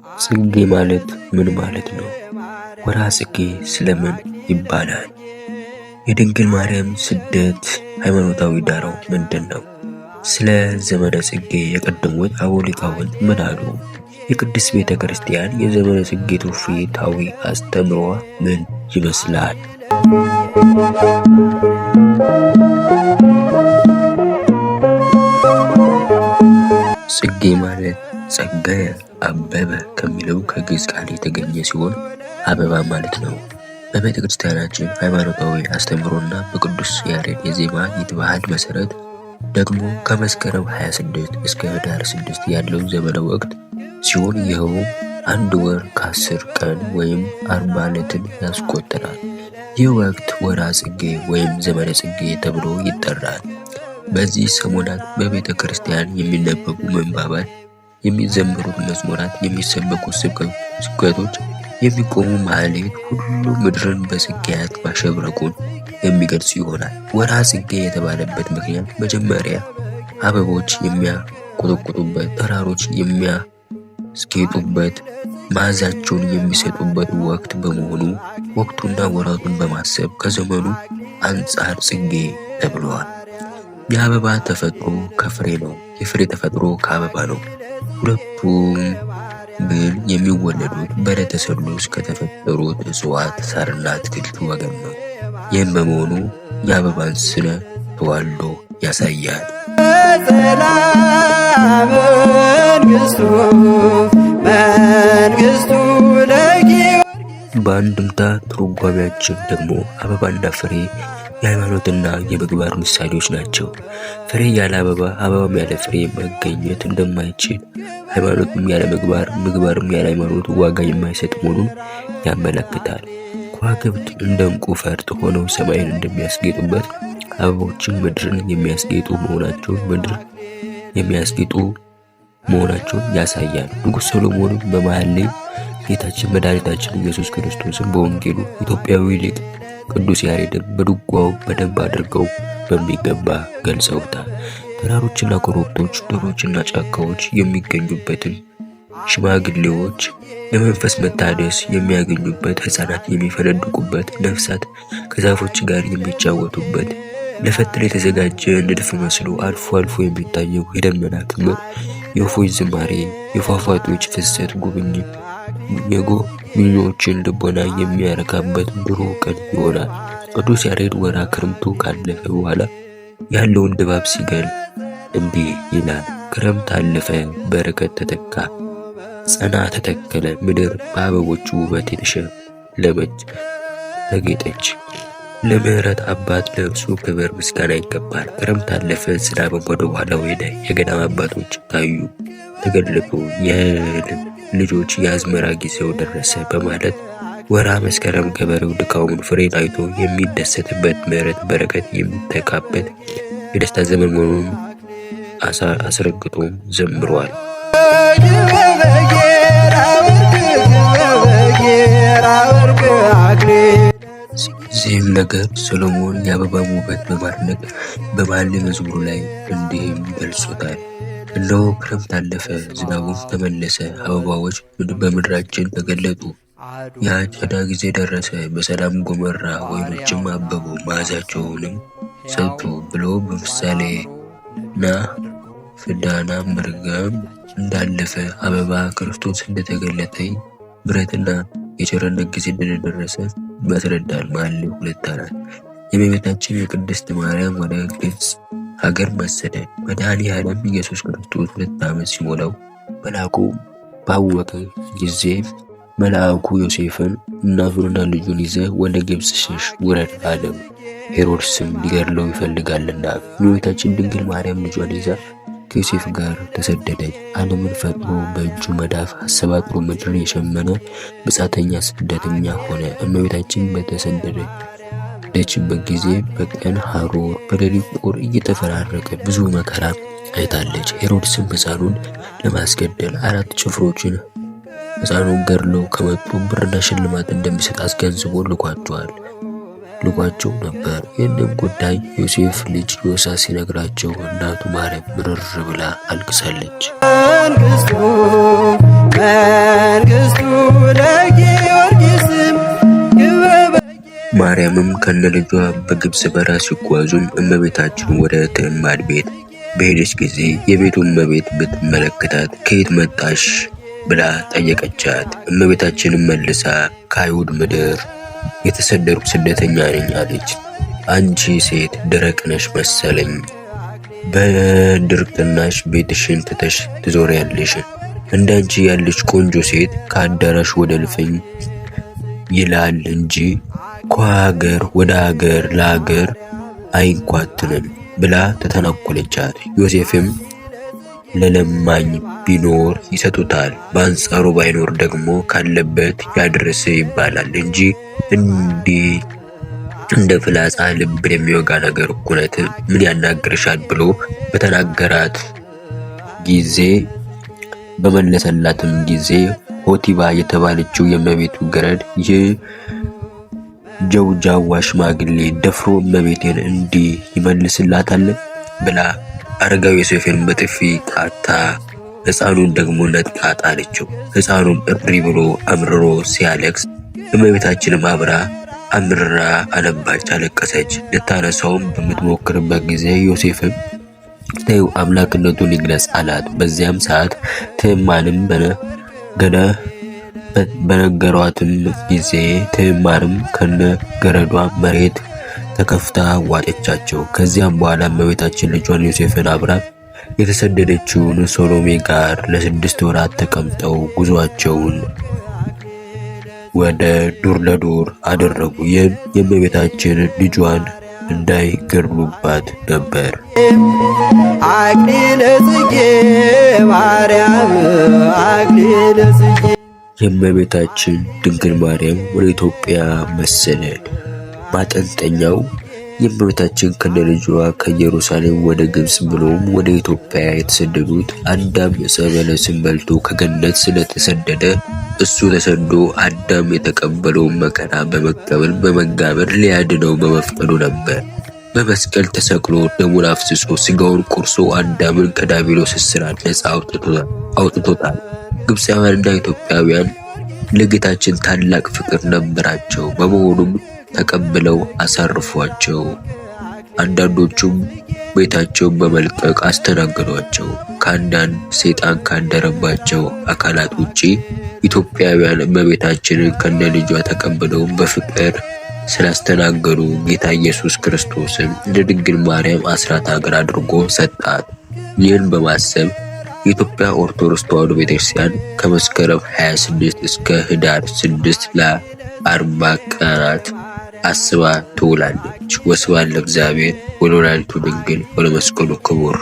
ጽጌ ማለት ምን ማለት ነው? ወርሃ ጽጌ ስለምን ይባላል? የድንግል ማርያም ስደት ሃይማኖታዊ ዳራው ምንድን ነው? ስለ ዘመነ ጽጌ የቀደሙት አበው ሊቃውንት ምን አሉ? የቅድስት ቤተ ክርስቲያን የዘመነ ጽጌ ትውፊታዊ አስተምህሮዋ ምን ይመስላል? ጽጌ ማለት ጸገየ አበበ ከሚለው ከግዕዝ ቃል የተገኘ ሲሆን አበባ ማለት ነው። በቤተ ክርስቲያናችን ሃይማኖታዊ አስተምህሮና በቅዱስ ያሬድ የዜማ ይትባህል መሰረት ደግሞ ከመስከረም 26 እስከ ህዳር 6 ያለው ዘመነ ወቅት ሲሆን ይኸውም 1 ወር ከ10 ቀን ወይም 40 ዕለትን ያስቆጥራል። ይህ ወቅት ወርሃ ጽጌ ወይም ዘመነ ጽጌ ተብሎ ይጠራል። በዚህ ሰሞናት በቤተ ክርስቲያን የሚነበቡ ምንባባት፣ የሚዘመሩት መዝሙራት፣ የሚሰበኩ ስብከቶች፣ የሚቆሙ ማህሌት ሁሉ ምድርን በጽጌያት ማሸብረቁን የሚገልጽ ይሆናል። ወርሃ ጽጌ የተባለበት ምክንያት መጀመሪያ አበቦች የሚያቆጠቁጡበት፣ ተራሮች የሚያስጌጡበት፣ መዓዛቸውን የሚሰጡበት ወቅት በመሆኑ ወቅቱና ወራቱን በማሰብ ከዘመኑ አንጻር ጽጌ ተብለዋል። የአበባ ተፈጥሮ ከፍሬ ነው። የፍሬ ተፈጥሮ ከአበባ ነው። ሁለቱም ግን የሚወለዱት በዕለተ ሰሉስ ከተፈጠሩት እጽዋት ሳርና አትክልት ወገን ነው። ይህም በመሆኑ የአበባን ስነ ተዋልዶ ያሳያል። በአንድምታ ትርጓሜያችን ደግሞ አበባና ፍሬ የሃይማኖትና የምግባር ምሳሌዎች ናቸው። ፍሬ ያለ አበባ፣ አበባም ያለ ፍሬ መገኘት እንደማይችል፣ ሃይማኖትም ያለ ምግባር፣ ምግባርም ያለ ሃይማኖት ዋጋ የማይሰጥ መሆኑን ያመለክታል። ከዋክብት እንደ ዕንቁ ፈርጥ ሆነው ሰማይን እንደሚያስጌጡበት አበቦችን ምድርን የሚያስጌጡ መሆናቸውን ያሳያል። ንጉሥ ሰሎሞንም በመኃልየ ጌታችን መድኃኒታችን ኢየሱስ ክርስቶስን በወንጌሉ ኢትዮጵያዊ ሊቅ ቅዱስ ያሬድን በድጓው በደንብ አድርገው በሚገባ ገልጸውታል። ተራሮችና ኮረብቶች፣ ዱሮችና ጫካዎች የሚገኙበትን፣ ሽማግሌዎች የመንፈስ መታደስ የሚያገኙበት፣ ሕፃናት የሚፈነድቁበት፣ ነፍሳት ከዛፎች ጋር የሚጫወቱበት፣ ለፈትል የተዘጋጀ ንድፍ መስሎ አልፎ አልፎ የሚታየው የደመና ክምር፣ የወፎች ዝማሬ፣ የፏፏቴዎች ፍሰት ጉብኝት የጎብኚዎችን ልቦና የሚያረካበት ብሩህ ቀን ይሆናል። ቅዱስ ያሬድ ወርሃ ክረምቱ ካለፈ በኋላ ያለውን ድባብ ሲገልጽ እንዲህ ይላል። ክረምት አለፈ፣ በረከት ተተካ፣ ጸና ተተከለ፣ ምድር በአበቦቹ ውበት የተሸለመች ተጌጠች። ለምሕረት አባት ለእርሱ ክብር ምስጋና ይገባል። ክረምት አለፈ፣ ዝናብም ወደ ኋላው ሄደ፣ የገዳም አባቶች ታዩ ተገለጡ፣ የሕልም ልጆች የአዝመራ ጊዜው ደረሰ በማለት ወርሃ መስከረም ገበሬው ድካሙን ፍሬን አይቶ የሚደሰትበት፣ ምሕረት በረከት የሚተካበት የደስታ ዘመን መሆኑን አስረግጦም ዘምሯል። ስለዚህም ነገር ሰሎሞን የአበባን ውበት በማድነቅ በመኃልየ መዝሙሩ ላይ እንዲህም ገልጾታል። እነሆ ክረምት አለፈ፣ ዝናቡም ተመለሰ፣ አበባዎች በምድራችን ተገለጡ፣ የአጨዳ ጊዜ ደረሰ፣ በሰላም ጎመራ፣ ወይኖችም አበቡ፣ መዓዛቸውንም ሰጡ ብሎ በምሳሌና ፍዳና መርገም እንዳለፈ አበባ ክርስቶስ እንደተገለጠ ምሕረትና የቸርነት ጊዜ እንደደረሰ ያስረዳል። መኃልየ 2:4 የእመቤታችን የቅድስት ማርያም ወደ ግብፅ ሀገር መሰደድ። መድኃኔዓለም ኢየሱስ ክርስቶስ 2 ዓመት ሲሞላው መልአኩ ባወቀ ጊዜ መልአኩ ዮሴፍን እናቱንና ልጁን ይዘህ ወደ ግብፅ ሽሽ ውረድ አለው። ሄሮድስም ሊገድለው ይፈልጋልና እመቤታችን ድንግል ማርያም ልጇን ይዛ ከዮሴፍ ጋር ተሰደደች። ዓለምን ፈጥሮ በእጁ መዳፍ አሰባጥሮ ምድርን የሸመነ ብጻተኛ ስደተኛ ሆነ። እመቤታችን በተሰደደችበት ጊዜ በቀን ሐሩር በሌሊት ቁር እየተፈራረቀ ብዙ መከራ አይታለች። ሄሮድስም ሕፃኑን ለማስገደል 4 ጭፍሮችን ሕፃኑን ገድለው ከመጡ ብርና ሽልማት እንደሚሰጥ አስገንዝቦ ልኳቸው ነበር። ይህንም ጉዳይ ዮሴፍ ልጅ ዮሳ ሲነግራቸው እናቱ ማርያም ምርር ብላ አልቅሳለች። መንግሥቱ ለጊዮርጊስም ማርያምም ከነልጇ በግብፅ በረሃ ሲጓዙም እመቤታችን ወደ ትዕማድ ቤት በሄደች ጊዜ የቤቱ እመቤት ብትመለከታት ከየት መጣሽ ብላ ጠየቀቻት። እመቤታችንም መልሳ ከአይሁድ ምድር የተሰደድኩ ስደተኛ ነኝ አለች። አንቺ ሴት ደረቅ ነሽ መሰለኝ፣ በድርቅናሽ ቤትሽን ትተሽ ትዞሪያለሽ። እንዳንቺ ያለች ቆንጆ ሴት ከአዳራሽ ወደ እልፍኝ ይላል እንጂ ከሀገር ወደ ሀገር ለሀገር አይንኳትንም ብላ ተተናኮለቻት። ዮሴፍም ለለማኝ ቢኖር ይሰጡታል፣ በአንጻሩ ባይኖር ደግሞ ካለበት ያድርስ ይባላል እንጂ እንዲህ እንደ ፍላጻ ልብን የሚወጋ ነገር እኩነት ምን ያናግርሻል ብሎ በተናገራት ጊዜ በመለሰላትም ጊዜ ሆቲባ የተባለችው የእመቤቱ ገረድ ይህ ጀውጃዋ ሽማግሌ ደፍሮ እመቤቴን እንዲህ ይመልስላታል ብላ አረጋዊ ዮሴፍን በጥፊ ቃታ ሕፃኑን ደግሞ ነጥቃ ጣለችው። ሕፃኑም እሪ ብሎ አምርሮ ሲያለቅስ እመቤታችንም አምርራ አነባች፣ አለቀሰች። ልታነሳውም በምትሞክርበት ጊዜ ዮሴፍም ተይው አምላክነቱን ይግለጽ አላት። በዚያም ሰዓት ትዕማንም በነገሯትም ጊዜ ትዕማርም ከነገረዷ መሬት ተከፍታ ዋጠቻቸው። ከዚያም በኋላ እመቤታችን ልጇን ዮሴፍን አብራ የተሰደደችውን ሰሎሜ ጋር ለ6 ወራት ተቀምጠው ጉዟቸውን ወደ ዱር ለዱር አደረጉ። ይህም የእመቤታችን ልጇን እንዳይገድሉባት ነበር። አክሊለ ጽጌ ማርያም አክሊለ ጽጌ የእመቤታችን ድንግል ማርያም ወደ ኢትዮጵያ መሰደድ ማጠንጠኛው የእመቤታችን ከነልጇ ከኢየሩሳሌም ወደ ግብፅ ብሎም ወደ ኢትዮጵያ የተሰደዱት አዳም ዕፀ በለስን በልቶ ከገነት ስለተሰደደ እሱ ተሰዶ አዳም የተቀበለውን መከራ በመቀበል በመጋበር ሊያድነው በመፍቀዱ ነበር። በመስቀል ተሰቅሎ ደሙን አፍስሶ ስጋውን ቆርሶ አዳምን ከዲያብሎስ እስራት ነፃ አውጥቶታል። ግብፃውያንና ኢትዮጵያውያን ለጌታችን ታላቅ ፍቅር ነበራቸው። በመሆኑም ተቀብለው አሳርፏቸው። አንዳንዶቹም ቤታቸውን በመልቀቅ አስተናገዷቸው። ከአንዳንድ ሰይጣን ካደረባቸው አካላት ውጪ ኢትዮጵያውያን እመቤታችንን ከነልጇ ተቀብለው በፍቅር ስላስተናገዱ ጌታ ኢየሱስ ክርስቶስን ለድንግል ማርያም አስራት ሀገር አድርጎ ሰጣት። ይህን በማሰብ የኢትዮጵያ ኦርቶዶክስ ተዋሕዶ ቤተክርስቲያን ከመስከረም 26 እስከ ህዳር 6 ለ40 ቀናት አስባ ትውላለች። ወስብሐት ለእግዚአብሔር ወለወላዲቱ ድንግል ወለመስቀሉ ክቡር።